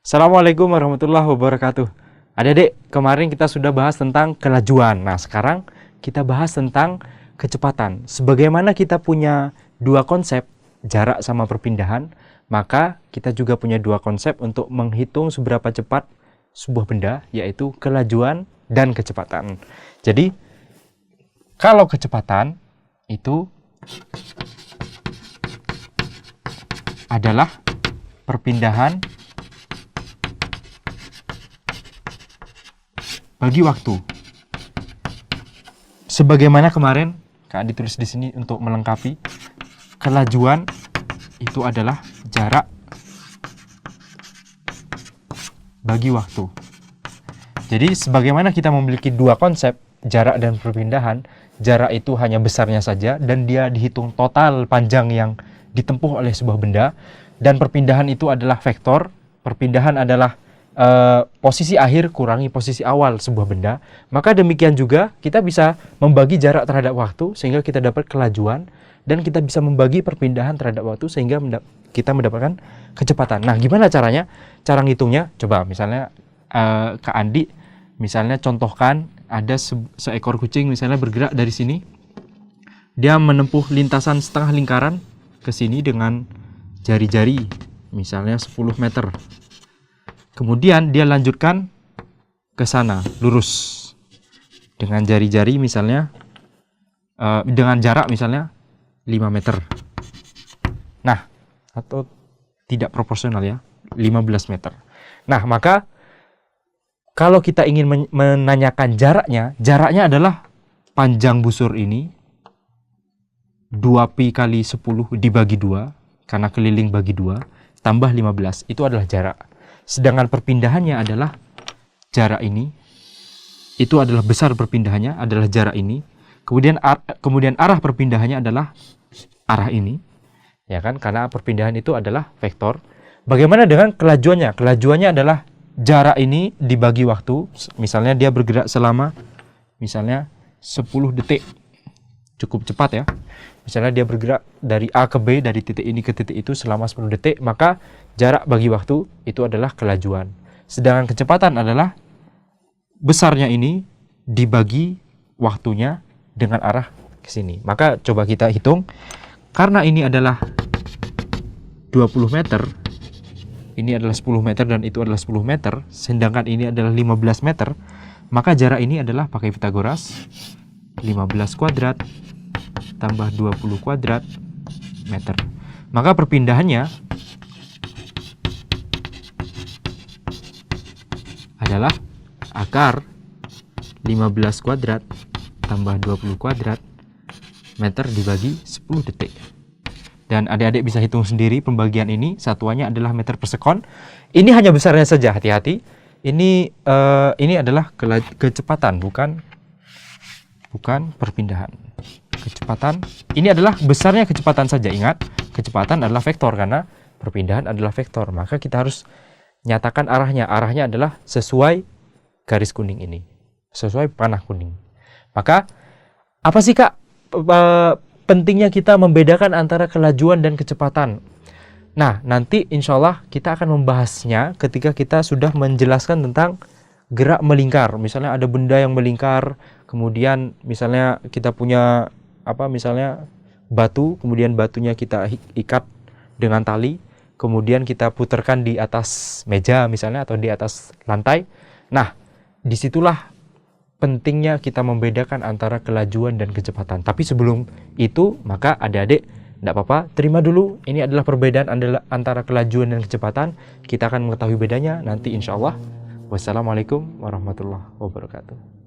Assalamualaikum warahmatullahi wabarakatuh. Adik-adik, kemarin kita sudah bahas tentang kelajuan. Nah, sekarang kita bahas tentang kecepatan. Sebagaimana kita punya dua konsep, jarak sama perpindahan, maka kita juga punya dua konsep untuk menghitung seberapa cepat sebuah benda, yaitu kelajuan dan kecepatan. Jadi, kalau kecepatan itu adalah perpindahan bagi waktu. Sebagaimana kemarin Kak Adi tulis di sini untuk melengkapi, kelajuan itu adalah jarak bagi waktu. Jadi sebagaimana kita memiliki dua konsep, jarak dan perpindahan, jarak itu hanya besarnya saja dan dia dihitung total panjang yang ditempuh oleh sebuah benda, dan perpindahan itu adalah vektor. Perpindahan adalah posisi akhir kurangi posisi awal sebuah benda. Maka demikian juga kita bisa membagi jarak terhadap waktu sehingga kita dapat kelajuan, dan kita bisa membagi perpindahan terhadap waktu sehingga kita mendapatkan kecepatan. Nah, gimana caranya? Cara ngitungnya, coba misalnya Kak Andi misalnya contohkan ada seekor kucing misalnya bergerak dari sini. Dia menempuh lintasan setengah lingkaran ke sini dengan jari-jari misalnya 10 meter. Kemudian dia lanjutkan ke sana, lurus. Dengan jari-jari misalnya, dengan jarak misalnya 5 meter. Nah, atau tidak proporsional ya, 15 meter. Nah, maka kalau kita ingin menanyakan jaraknya adalah panjang busur ini, 2pi kali 10 dibagi 2, karena keliling bagi 2, tambah 15, itu adalah jarak. Sedangkan perpindahannya adalah jarak ini, itu adalah besar perpindahannya adalah jarak ini. Kemudian arah perpindahannya adalah arah ini, ya kan? Karena perpindahan itu adalah vektor. Bagaimana dengan kelajuannya? Kelajuannya adalah jarak ini dibagi waktu. Misalnya dia bergerak selama misalnya 10 detik, cukup cepat ya. Misalnya dia bergerak dari A ke B, dari titik ini ke titik itu selama 10 detik, maka jarak bagi waktu itu adalah kelajuan. Sedangkan kecepatan adalah besarnya ini dibagi waktunya dengan arah ke sini. Maka coba kita hitung. Karena ini adalah 20 meter, ini adalah 10 meter dan itu adalah 10 meter, sedangkan ini adalah 15 meter, maka jarak ini adalah pakai Pitagoras, 15 kuadrat tambah 20 kuadrat meter. Maka perpindahannya adalah akar 15 kuadrat tambah 20 kuadrat meter dibagi 10 detik. Dan adik-adik bisa hitung sendiri pembagian ini, satuannya adalah meter per sekon. Ini hanya besarnya saja, hati-hati. Ini adalah kecepatan, bukan perpindahan. Kecepatan, ini adalah besarnya kecepatan saja. Ingat, kecepatan adalah vektor karena perpindahan adalah vektor. Maka kita harus nyatakan arahnya. Arahnya adalah sesuai garis kuning ini, sesuai panah kuning. Maka apa sih Kak pentingnya kita membedakan antara kelajuan dan kecepatan? Nah, nanti insya Allah kita akan membahasnya ketika kita sudah menjelaskan tentang gerak melingkar. Misalnya ada benda yang melingkar, kemudian misalnya kita punya misalnya batu, kemudian batunya kita ikat dengan tali, kemudian kita putarkan di atas meja misalnya atau di atas lantai. Nah, disitulah pentingnya kita membedakan antara kelajuan dan kecepatan. Tapi sebelum itu, maka adik-adik tidak apa-apa, terima dulu ini adalah perbedaan antara kelajuan dan kecepatan. Kita akan mengetahui bedanya nanti insya Allah. Wassalamualaikum warahmatullahi wabarakatuh.